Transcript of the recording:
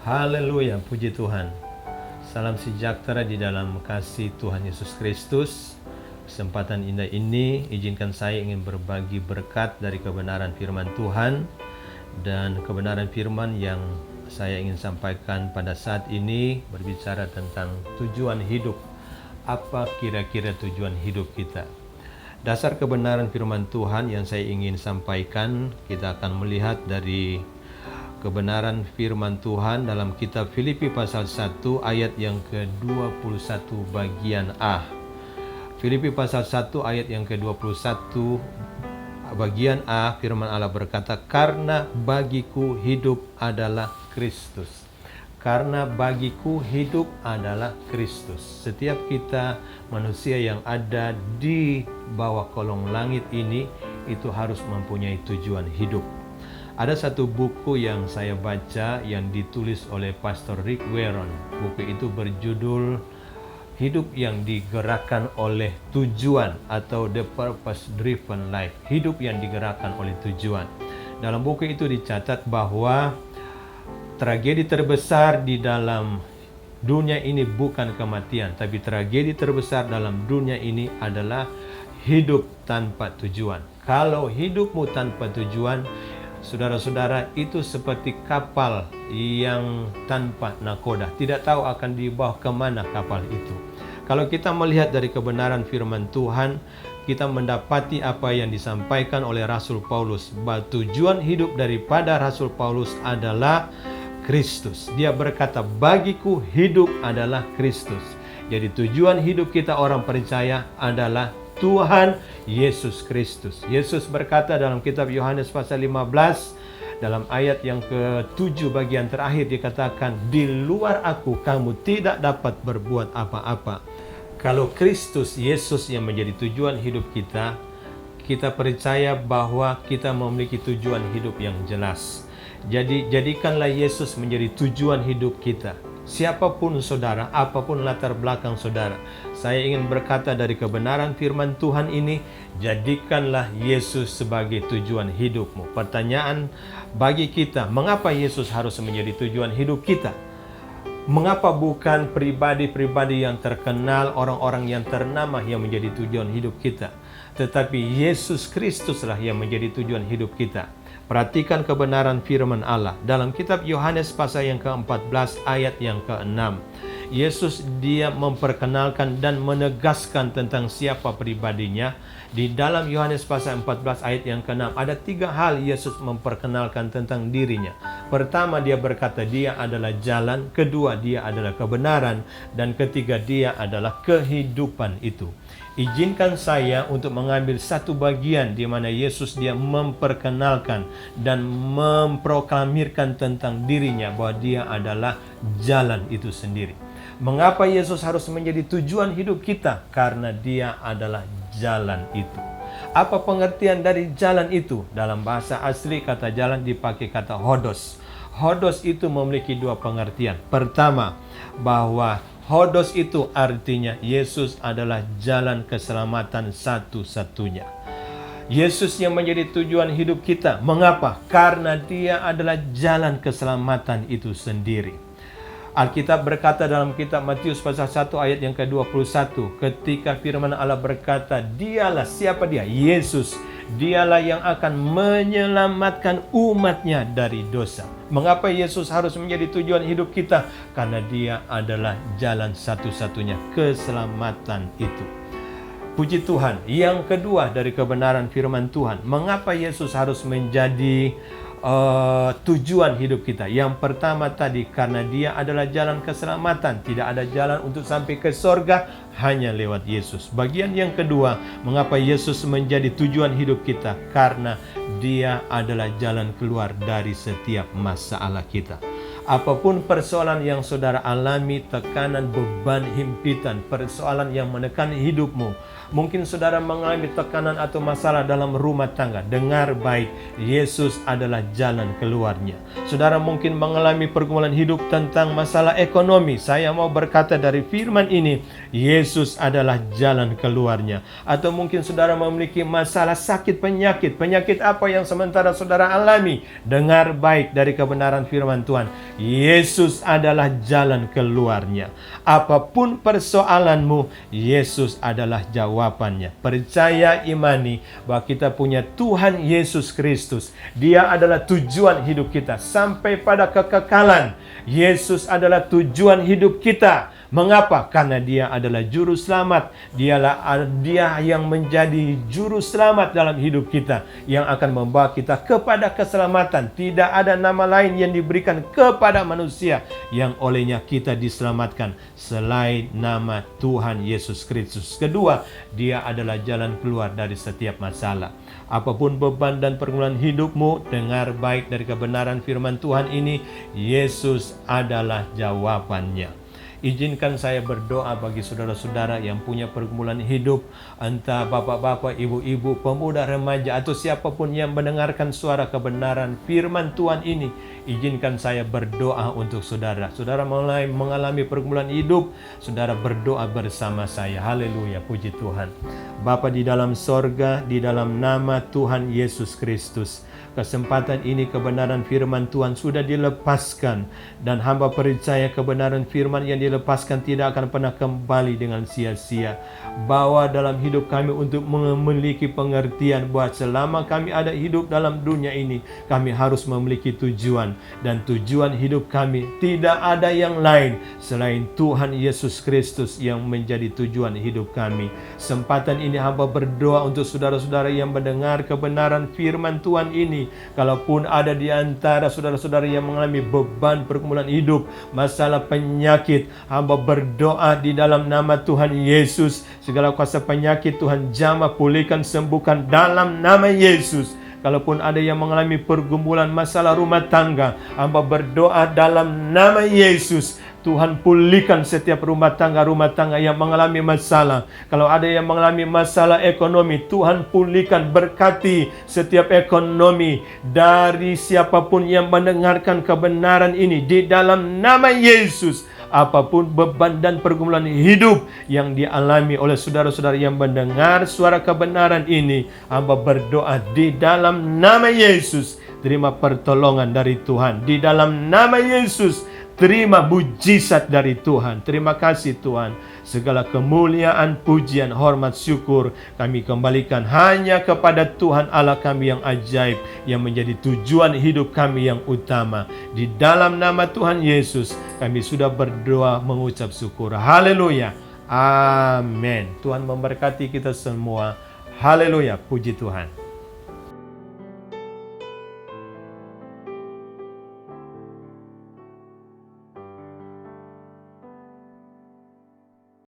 Haleluya, puji Tuhan. Salam sejahtera di dalam kasih Tuhan Yesus Kristus. Kesempatan indah ini izinkan saya ingin berbagi berkat dari kebenaran firman Tuhan. Dan kebenaran firman yang saya ingin sampaikan pada saat ini berbicara tentang tujuan hidup. Apa kira-kira tujuan hidup kita? Dasar kebenaran firman Tuhan yang saya ingin sampaikan, kita akan melihat dari kebenaran firman Tuhan dalam kitab Filipi pasal 1 ayat yang ke-21 bagian A. Filipi pasal 1 ayat yang ke-21 bagian A, firman Allah berkata, "Karena bagiku hidup adalah Kristus." Karena bagiku hidup adalah Kristus. Setiap kita manusia yang ada di bawah kolong langit ini itu harus mempunyai tujuan hidup. Ada satu buku yang saya baca yang ditulis oleh Pastor Rick Warren. Buku itu berjudul Hidup yang Digerakkan oleh Tujuan atau The Purpose Driven Life. Hidup yang digerakkan oleh tujuan. Dalam buku itu dicatat bahwa tragedi terbesar di dalam dunia ini bukan kematian, tapi tragedi terbesar dalam dunia ini adalah hidup tanpa tujuan. Kalau hidupmu tanpa tujuan, saudara-saudara, itu seperti kapal yang tanpa nakoda. Tidak tahu akan dibawa kemana kapal itu. Kalau kita melihat dari kebenaran firman Tuhan, kita mendapati apa yang disampaikan oleh Rasul Paulus, bahwa tujuan hidup daripada Rasul Paulus adalah Kristus. Dia berkata, bagiku hidup adalah Kristus. Jadi tujuan hidup kita orang percaya adalah Tuhan Yesus Kristus. Yesus berkata dalam kitab Yohanes pasal 15, dalam ayat yang ke-7 bagian terakhir dikatakan, di luar aku kamu tidak dapat berbuat apa-apa. Kalau Kristus Yesus yang menjadi tujuan hidup kita, kita percaya bahwa kita memiliki tujuan hidup yang jelas. Jadi jadikanlah Yesus menjadi tujuan hidup kita. Siapapun saudara, apapun latar belakang saudara, saya ingin berkata dari kebenaran firman Tuhan ini, jadikanlah Yesus sebagai tujuan hidupmu. Pertanyaan bagi kita, mengapa Yesus harus menjadi tujuan hidup kita? Mengapa bukan pribadi-pribadi yang terkenal, orang-orang yang ternama yang menjadi tujuan hidup kita? Tetapi Yesus Kristuslah yang menjadi tujuan hidup kita. Perhatikan kebenaran firman Allah dalam kitab Yohanes pasal yang ke-14 ayat yang ke-6. Yesus dia memperkenalkan dan menegaskan tentang siapa pribadinya. Di dalam Yohanes pasal 14 ayat yang ke-6 ada 3 hal Yesus memperkenalkan tentang dirinya. Pertama, dia berkata dia adalah jalan, kedua dia adalah kebenaran, dan ketiga dia adalah kehidupan itu. Izinkan saya untuk mengambil satu bagian di mana Yesus dia memperkenalkan dan memproklamirkan tentang dirinya bahwa dia adalah jalan itu sendiri. Mengapa Yesus harus menjadi tujuan hidup kita? Karena dia adalah jalan itu. Apa pengertian dari jalan itu? Dalam bahasa asli kata jalan dipakai kata hodos. Hodos itu memiliki 2 pengertian. Pertama, bahwa hodos itu artinya Yesus adalah jalan keselamatan satu-satunya. Yesus yang menjadi tujuan hidup kita. Mengapa? Karena dia adalah jalan keselamatan itu sendiri. Alkitab berkata dalam kitab Matius pasal 1 ayat yang ke-21, ketika firman Allah berkata, dialah, siapa dia? Yesus. Dialah yang akan menyelamatkan umatnya dari dosa. Mengapa Yesus harus menjadi tujuan hidup kita? Karena dia adalah jalan satu-satunya keselamatan itu. Puji Tuhan. Yang kedua dari kebenaran firman Tuhan, mengapa Yesus harus menjadi tujuan hidup kita? Yang pertama tadi, karena dia adalah jalan keselamatan. Tidak ada jalan untuk sampai ke sorga hanya lewat Yesus. Bagian yang kedua, mengapa Yesus menjadi tujuan hidup kita? Karena dia adalah jalan keluar dari setiap masalah kita. Apapun persoalan yang saudara alami, tekanan, beban, himpitan, persoalan yang menekan hidupmu, Mungkin saudara mengalami tekanan atau masalah dalam rumah tangga. Dengar baik, Yesus adalah jalan keluarnya. Saudara mungkin mengalami pergumulan hidup tentang masalah ekonomi. Saya mau berkata dari firman ini, Yesus adalah jalan keluarnya. Atau mungkin saudara memiliki masalah sakit penyakit. Penyakit apa yang sementara saudara alami? Dengar baik dari kebenaran firman Tuhan. Yesus adalah jalan keluarnya. Apapun persoalanmu, Yesus adalah jawabannya. Percaya, imani bahwa kita punya Tuhan Yesus Kristus. Dia adalah tujuan hidup kita sampai pada kekekalan. Yesus adalah tujuan hidup kita. Mengapa? Karena Dia adalah juru selamat. Dia yang menjadi juru selamat dalam hidup kita, yang akan membawa kita kepada keselamatan. Tidak ada nama lain yang diberikan kepada manusia yang olehnya kita diselamatkan selain nama Tuhan Yesus Kristus. Kedua, Dia adalah jalan keluar dari setiap masalah. Apapun beban dan pergumulan hidupmu, dengar baik dari kebenaran firman Tuhan ini, Yesus adalah jawabannya. Izinkan saya berdoa bagi saudara-saudara yang punya pergumulan hidup, entah bapak-bapak, ibu-ibu, pemuda, remaja, atau siapapun yang mendengarkan suara kebenaran firman Tuhan ini. Izinkan saya berdoa untuk saudara. Saudara mulai mengalami pergumulan hidup, saudara berdoa bersama saya. Haleluya, puji Tuhan. Bapa di dalam sorga, di dalam nama Tuhan Yesus Kristus, kesempatan ini kebenaran firman Tuhan sudah dilepaskan, dan hamba percaya kebenaran firman yang dilepaskan tidak akan pernah kembali dengan sia-sia. Bawa dalam hidup kami untuk memiliki pengertian bahwa selama kami ada hidup dalam dunia ini, kami harus memiliki tujuan, dan tujuan hidup kami tidak ada yang lain selain Tuhan Yesus Kristus yang menjadi tujuan hidup kami. Kesempatan ini hamba berdoa untuk saudara-saudara yang mendengar kebenaran firman Tuhan ini. Kalaupun ada di antara saudara-saudara yang mengalami beban pergumulan hidup, masalah penyakit, hamba berdoa di dalam nama Tuhan Yesus, segala kuasa penyakit Tuhan jamah, pulihkan, sembuhkan dalam nama Yesus. Kalaupun ada yang mengalami pergumulan masalah rumah tangga, hamba berdoa dalam nama Yesus, Tuhan pulihkan setiap rumah tangga yang mengalami masalah. Kalau ada yang mengalami masalah ekonomi, Tuhan pulihkan, berkati setiap ekonomi dari siapapun yang mendengarkan kebenaran ini di dalam nama Yesus. Apapun beban dan pergumulan hidup yang dialami oleh saudara-saudara yang mendengar suara kebenaran ini, hamba berdoa di dalam nama Yesus, terima pertolongan dari Tuhan. Di dalam nama Yesus, terima mujizat dari Tuhan. Terima kasih Tuhan. Segala kemuliaan, pujian, hormat, syukur kami kembalikan hanya kepada Tuhan Allah kami yang ajaib, yang menjadi tujuan hidup kami yang utama. Di dalam nama Tuhan Yesus kami sudah berdoa mengucap syukur. Haleluya. Amin. Tuhan memberkati kita semua. Haleluya. Puji Tuhan.